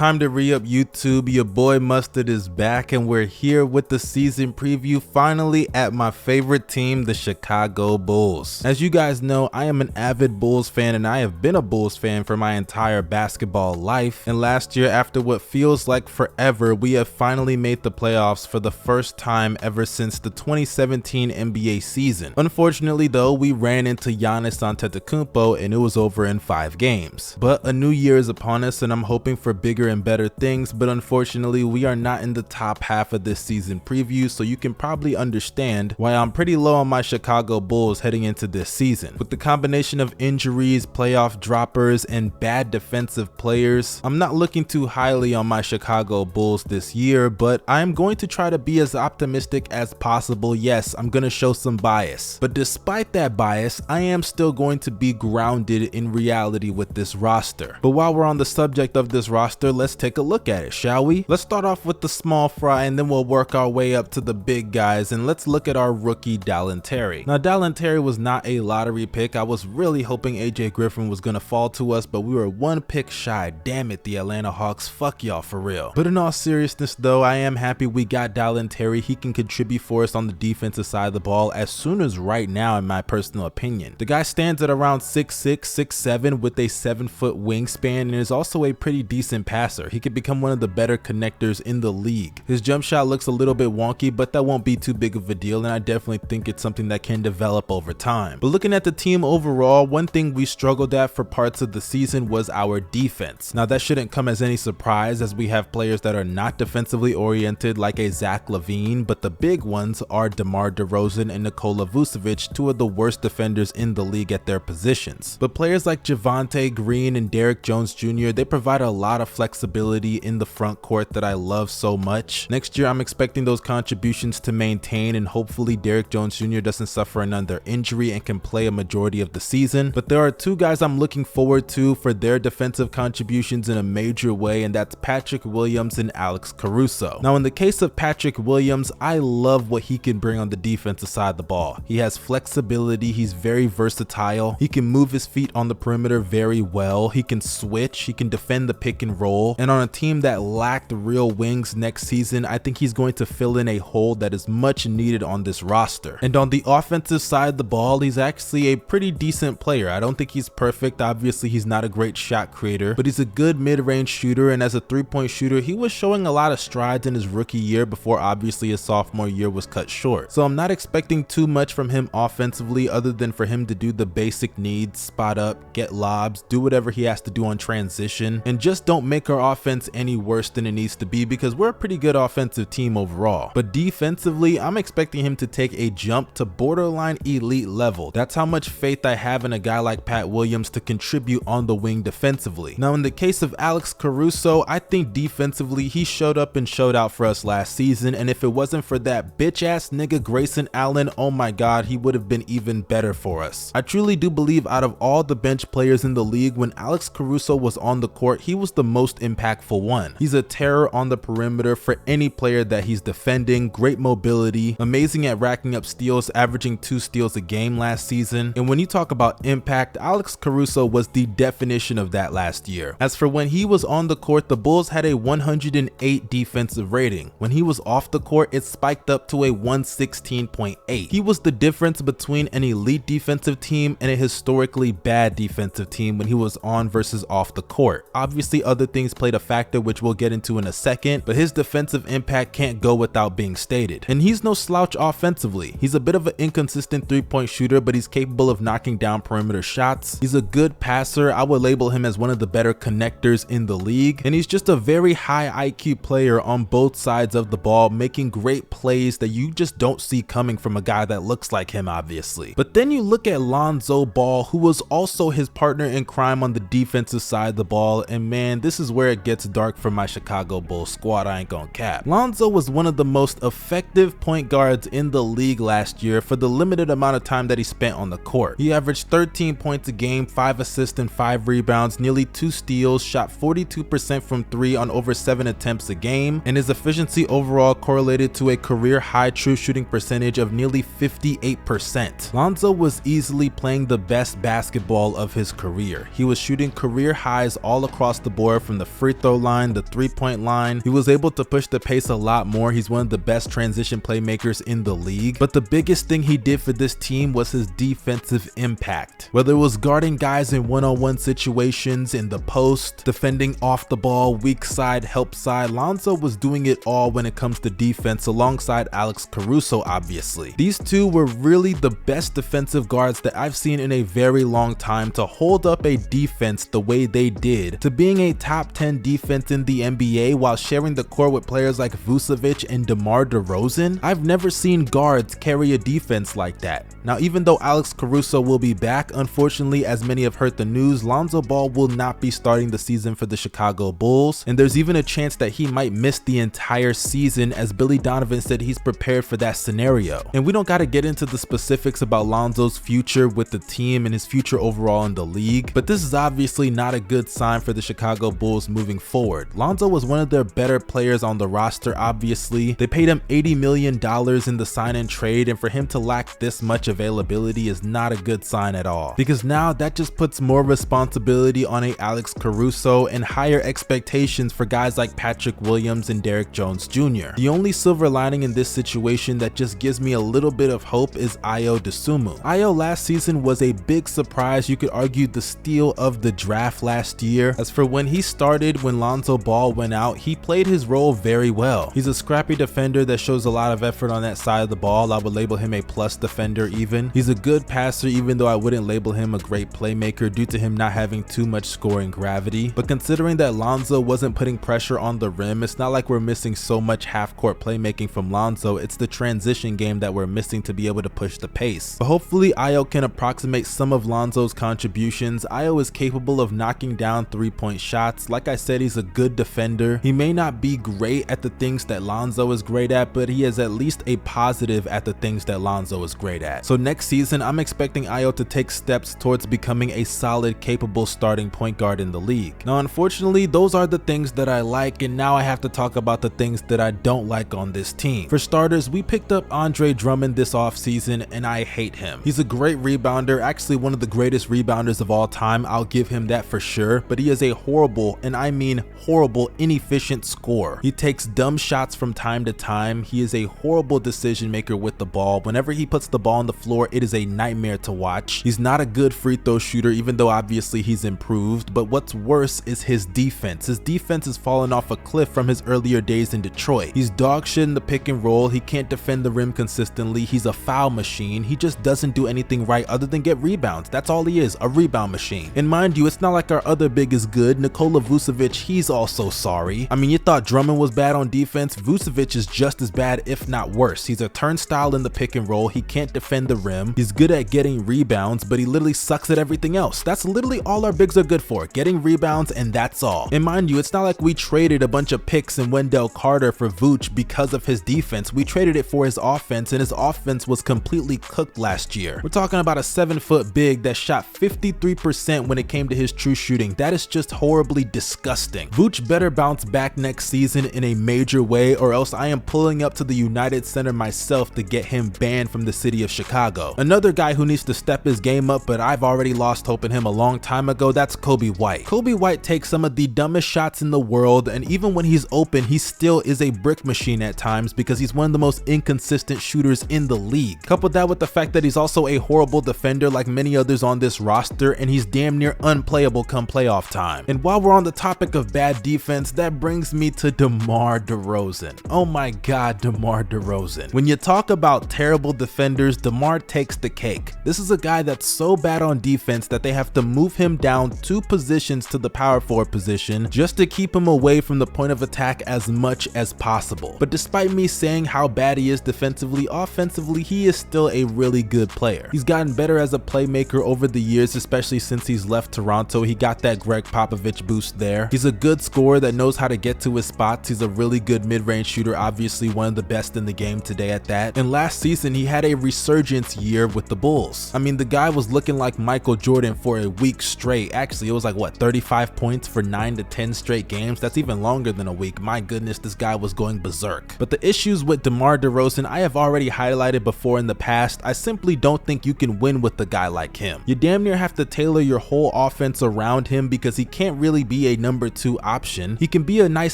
Time to re-up YouTube. Your boy Mustard is back and we're here with the season preview finally at my favorite team, the Chicago Bulls. As you guys know, I am an avid Bulls fan and I have been a Bulls fan for my entire basketball life. And last year, after what feels like forever, we have finally made the playoffs for the first time ever since the 2017 NBA season. Unfortunately though, we ran into Giannis Antetokounmpo and it was over in 5 games. But a new year is upon us and I'm hoping for bigger and better things, but unfortunately we are not in the top half of this season preview, so you can probably understand why I'm pretty low on my Chicago Bulls heading into this season. With the combination of injuries, playoff droppers, and bad defensive players, I'm not looking too highly on my Chicago Bulls this year, but I'm going to try to be as optimistic as possible. Yes, I'm going to show some bias, but despite that bias, I am still going to be grounded in reality with this roster. But while we're on the subject of this roster, let's take a look at it, shall we? Let's start off with the small fry and then we'll work our way up to the big guys, and let's look at our rookie Dalen Terry. Now Dalen Terry was not a lottery pick. I was really hoping AJ Griffin was gonna fall to us, but we were 1 pick shy. Damn it, the Atlanta Hawks, fuck y'all for real. But in all seriousness though, I am happy we got Dalen Terry. He can contribute for us on the defensive side of the ball as soon as right now, in my personal opinion. The guy stands at around 6'6", 6'7", with a 7-foot wingspan and is also a pretty decent passer. He could become one of the better connectors in the league. His jump shot looks a little bit wonky, but that won't be too big of a deal, and I definitely think it's something that can develop over time. But looking at the team overall, one thing we struggled at for parts of the season was our defense. Now that shouldn't come as any surprise, as we have players that are not defensively oriented like a Zach LaVine, but the big ones are DeMar DeRozan and Nikola Vucevic, 2 of the worst defenders in the league at their positions. But players like Javonte Green and Derrick Jones Jr., they provide a lot of flexibility in the front court that I love so much. Next year, I'm expecting those contributions to maintain, and hopefully Derrick Jones Jr. doesn't suffer another injury and can play a majority of the season. But there are 2 guys I'm looking forward to for their defensive contributions in a major way, and that's Patrick Williams and Alex Caruso. Now in the case of Patrick Williams, I love what he can bring on the defensive side of the ball. He has flexibility, he's very versatile, he can move his feet on the perimeter very well, he can switch, he can defend the pick and roll, and on a team that lacked real wings next season, I think he's going to fill in a hole that is much needed on this roster. And on the offensive side of the ball, he's actually a pretty decent player. I don't think he's perfect, obviously he's not a great shot creator, but he's a good mid-range shooter, and as a 3-point shooter, he was showing a lot of strides in his rookie year before obviously his sophomore year was cut short. So I'm not expecting too much from him offensively other than for him to do the basic needs, spot up, get lobs, do whatever he has to do on transition, and just don't make our offense any worse than it needs to be, because we're a pretty good offensive team overall. But defensively, I'm expecting him to take a jump to borderline elite level. That's how much faith I have in a guy like Pat Williams to contribute on the wing defensively. Now in the case of Alex Caruso, I think defensively he showed up and showed out for us last season, and if it wasn't for that bitch ass nigga Grayson Allen, oh my god, he would have been even better for us. I truly do believe out of all the bench players in the league, when Alex Caruso was on the court, he was the most impactful one. He's a terror on the perimeter for any player that he's defending, great mobility, amazing at racking up steals, averaging 2 steals a game last season. And when you talk about impact, Alex Caruso was the definition of that last year. As for when he was on the court, the Bulls had a 108 defensive rating. When he was off the court, it spiked up to a 116.8. He was the difference between an elite defensive team and a historically bad defensive team when he was on versus off the court. Obviously other things played a factor, which we'll get into in a second, but his defensive impact can't go without being stated. And he's no slouch offensively. He's a bit of an inconsistent 3-point shooter, but he's capable of knocking down perimeter shots. He's a good passer. I would label him as one of the better connectors in the league, and he's just a very high IQ player on both sides of the ball, making great plays that you just don't see coming from a guy that looks like him, obviously. But then you look at Lonzo Ball, who was also his partner in crime on the defensive side of the ball, and man, this is where it gets dark for my Chicago Bulls squad, I ain't gonna cap. Lonzo was one of the most effective point guards in the league last year for the limited amount of time that he spent on the court. He averaged 13 points a game, 5 assists and 5 rebounds, nearly 2 steals, shot 42% from 3 on over 7 attempts a game, and his efficiency overall correlated to a career high true shooting percentage of nearly 58%. Lonzo was easily playing the best basketball of his career. He was shooting career highs all across the board from the free throw line, the three-point line. He was able to push the pace a lot more. He's one of the best transition playmakers in the league. But the biggest thing he did for this team was his defensive impact. Whether it was guarding guys in one-on-one situations, in the post, defending off the ball, weak side, help side, Lonzo was doing it all when it comes to defense alongside Alex Caruso, obviously. These two were really the best defensive guards that I've seen in a very long time to hold up a defense the way they did, to being a top 10 defense in the NBA while sharing the court with players like Vucevic and DeMar DeRozan. I've never seen guards carry a defense like that. Now, even though Alex Caruso will be back, unfortunately, as many have heard the news, Lonzo Ball will not be starting the season for the Chicago Bulls, and there's even a chance that he might miss the entire season, as Billy Donovan said he's prepared for that scenario. And we don't got to get into the specifics about Lonzo's future with the team and his future overall in the league, but this is obviously not a good sign for the Chicago Bulls moving forward. Lonzo was one of their better players on the roster, obviously. They paid him $80 million in the sign and trade, and for him to lack this much availability is not a good sign at all, because now that just puts more responsibility on a Alex Caruso and higher expectations for guys like Patrick Williams and Derrick Jones Jr. The only silver lining in this situation that just gives me a little bit of hope is Ayo Dosunmu. Ayo last season was a big surprise, you could argue the steal of the draft last year. As for when he started, when Lonzo Ball went out, he played his role very well. He's a scrappy defender that shows a lot of effort on that side of the ball. I would label him a plus defender even. He's a good passer, even though I wouldn't label him a great playmaker due to him not having too much scoring gravity. But considering that Lonzo wasn't putting pressure on the rim, it's not like we're missing so much half-court playmaking from Lonzo. It's the transition game that we're missing to be able to push the pace. But hopefully Ayo can approximate some of Lonzo's contributions. Ayo is capable of knocking down three-point shots. Like I said, he's a good defender. He may not be great at the things that Lonzo is great at, but he is at least a positive at the things that Lonzo is great at. So next season, I'm expecting Ayo to take steps towards becoming a solid, capable starting point guard in the league. Now, unfortunately, those are the things that I like, and now I have to talk about the things that I don't like on this team. For starters, we picked up Andre Drummond this offseason, and I hate him. He's a great rebounder, actually one of the greatest rebounders of all time, I'll give him that for sure, but he is a horrible, and I mean horrible, inefficient scorer. He takes dumb shots from time to time. He is a horrible decision maker with the ball. Whenever he puts the ball on the floor, it is a nightmare to watch. He's not a good free throw shooter, even though obviously he's improved, but what's worse is his defense. His defense has fallen off a cliff from his earlier days in Detroit. He's dog shit in the pick and roll. He can't defend the rim consistently. He's a foul machine. He just doesn't do anything right other than get rebounds. That's all he is, a rebound machine. And mind you, it's not like our other big is good. Nikola Vucevic, he's also sorry. I mean, you thought Drummond was bad on defense. Vucevic is just as bad, if not worse. He's a turnstile in the pick and roll. He can't defend the rim. He's good at getting rebounds, but he literally sucks at everything else. That's literally all our bigs are good for, getting rebounds, and that's all. And mind you, it's not like we traded a bunch of picks and Wendell Carter for Vooch because of his defense. We traded it for his offense, and his offense was completely cooked last year. We're talking about a 7-foot big that shot 53% when it came to his true shooting. That is just horribly disgusting. Vooch better bounce back next season in a major way, or else I am pulling up to the United Center myself to get him banned from the city of Chicago. Another guy who needs to step his game up, but I've already lost hope in him a long time ago, that's Coby White. Coby White takes some of the dumbest shots in the world, and even when he's open, he still is a brick machine at times because he's one of the most inconsistent shooters in the league. Couple that with the fact that he's also a horrible defender like many others on this roster, and he's damn near unplayable come playoff time. And while we're on the topic of bad defense, that brings me to DeMar DeRozan. Oh my god, DeMar DeRozan. When you talk about terrible defenders, DeMar takes the cake. This is a guy that's so bad on defense that they have to move him down 2 positions to the power forward position just to keep him away from the point of attack as much as possible. But despite me saying how bad he is defensively, offensively, he is still a really good player. He's gotten better as a playmaker over the years, especially since he's left Toronto. He got that Greg Popovich boost there. He's a good scorer that knows how to get to his spots. He's a really good mid-range shooter, obviously one of the best in the game today at that. And last season, he had a resurgence year with the Bulls. I mean, the guy was looking like Michael Jordan for a week straight. Actually, it was like, what, 35 points for 9 to 10 straight games? That's even longer than a week. My goodness, this guy was going berserk. But the issues with DeMar DeRozan, I have already highlighted before in the past. I simply don't think you can win with a guy like him. You damn near have to tailor your whole offense around him because he can't really be a number 2 option. He can be a nice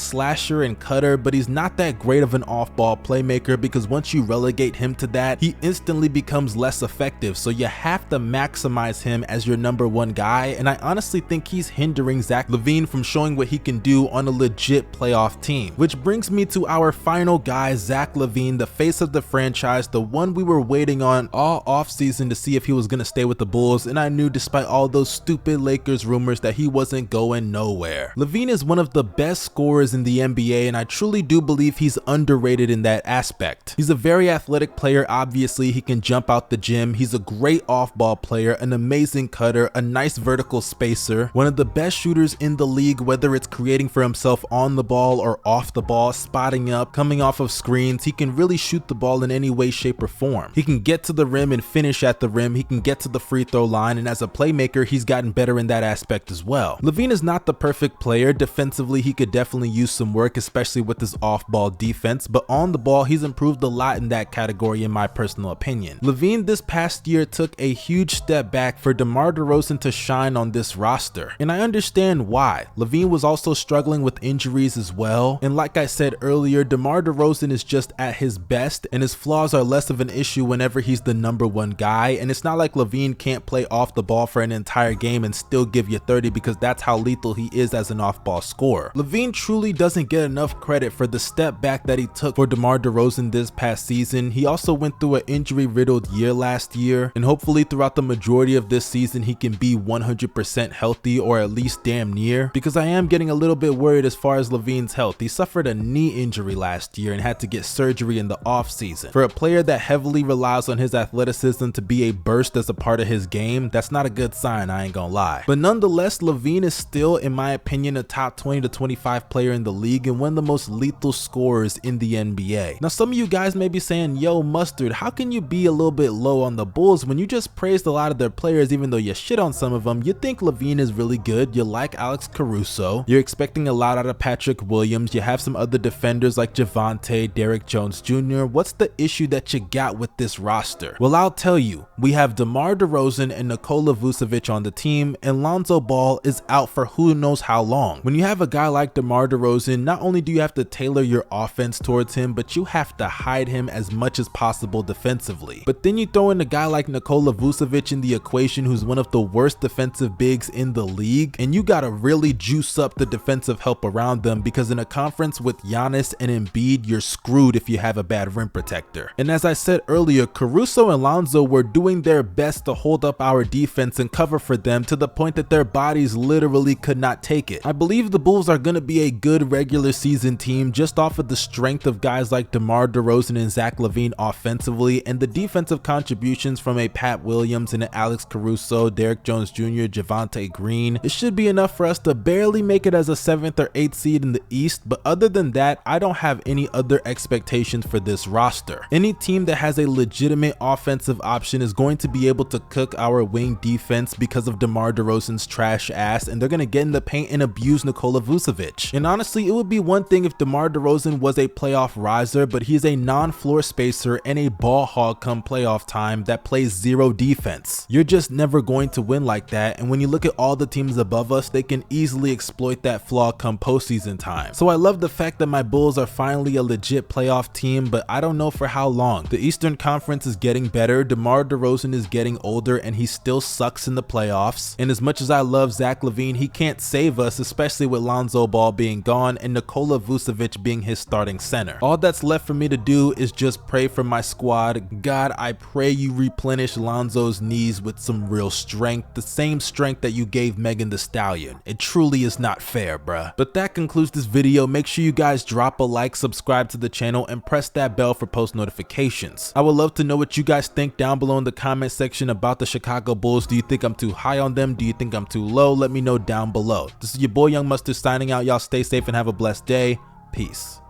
slasher and cutter, but he's not that great of an off-ball playmaker because once you relegate him to that, he instantly becomes less effective, so you have to maximize him as your number 1 guy, and I honestly think he's hindering Zach LaVine from showing what he can do on a legit playoff team. Which brings me to our final guy, Zach LaVine, the face of the franchise, the one we were waiting on all offseason to see if he was going to stay with the Bulls, and I knew despite all those stupid Lakers rumors that he wasn't going nowhere. LaVine is one of the best scorers in the NBA, and I truly do believe he's underrated in that aspect. He's a very athletic player, obviously. He can jump out the gym. He's a great off-ball player, an amazing cutter, a nice vertical spacer, one of the best shooters in the league, whether it's creating for himself on the ball or off the ball, spotting up, coming off of screens. He can really shoot the ball in any way, shape, or form. He can get to the rim and finish at the rim. He can get to the free throw line, and as a playmaker, he's gotten better in that aspect as well. LaVine is not the perfect player. Defensively, he could definitely use some work, especially with his off-ball defense, but on the ball, he's improved a lot in that category in my personal opinion. LaVine this past year took a huge step back for DeMar DeRozan to shine on this roster, and I understand why. LaVine was also struggling with injuries as well, and like I said earlier, DeMar DeRozan is just at his best, and his flaws are less of an issue whenever he's the number 1 guy, and it's not like LaVine can't play off the ball for an entire game and still give you 30 because that's how lethal he is as an off-ball scorer. LaVine truly doesn't get enough credit for the step back that he took for DeMar DeRozan this past season. He also went through an injury-riddled year last year, and hopefully throughout the majority of this season he can be 100% healthy, or at least damn near, because I am getting a little bit worried as far as LaVine's health. He suffered a knee injury last year and had to get surgery in the offseason. For a player that heavily relies on his athleticism to be a burst as a part of his game, that's not a good sign, I ain't gonna lie. But nonetheless, LaVine is still, in my opinion, a top 20 to 25 player in the league and one of the most lethal scorers in the NBA. Now, some of you guys may be saying, yo, Mustard, how can you be a little bit low on the Bulls when you just praised a lot of their players even though you shit on some of them? You think LaVine is really good, you like Alex Caruso, you're expecting a lot out of Patrick Williams, you have some other defenders like Javante, Derrick Jones Jr. What's the issue that you got with this roster? Well, I'll tell you. We have DeMar DeRozan and Nikola Vucevic on the team, and Lonzo Ball is out for who knows how long. When you have a guy like DeMar DeRozan, not only do you have to tailor your offense towards him, but you have to hide him as much as possible defensively. But then you throw in a guy like Nikola Vucevic in the equation, who's one of the worst defensive bigs in the league, and you gotta really juice up the defensive help around them, because in a conference with Giannis and Embiid, you're screwed if you have a bad rim protector. And as I said earlier, Caruso and Lonzo were doing their best to hold up our defense and cover for them to the point that their bodies literally could not take it. I believe the Bulls are going to be a good regular season team just off of the strength of guys like DeMar DeRozan and Zach LaVine offensively, and the defensive contributions from a Pat Williams and an Alex Caruso, Derrick Jones Jr., Javante Green. It should be enough for us to barely make it as a 7th or 8th seed in the East, but other than that, I don't have any other expectations for this roster. Any team that has a legitimate offensive option is going to be able to cook our wing defense because of DeMar DeRozan's trash ass, and they're going to get in the paint and abuse Nikola Vucevic. And honestly, it would be one thing if DeMar DeRozan was a playoff riser, but he's a non-floor spacer and a ball hog come playoff time that plays zero defense. You're just never going to win like that, and when you look at all the teams above us, they can easily exploit that flaw come postseason time. So I love the fact that my Bulls are finally a legit playoff team, but I don't know for how long. The Eastern Conference is getting better, DeMar DeRozan is getting older, and he still sucks in the playoffs. And as much as I love Zach LaVine, he can't save us, especially with Lonzo Ball being gone and Nikola Vucevic being his starting center. All that's left for me to do is just pray for my squad. God, I pray you replenish Lonzo's knees with some real strength, the same strength that you gave Megan Thee Stallion. It truly is not fair, bruh. But that concludes this video. Make sure you guys drop a like, subscribe to the channel, and press that bell for post notifications. I would love to know what you guys think down below in the comment section about the Chicago Bulls. Do you think I'm too high on them? Do you think I'm too low? Let me know down below. This is your boy Young Mustard signing out. Y'all stay safe and have a blessed day. Peace.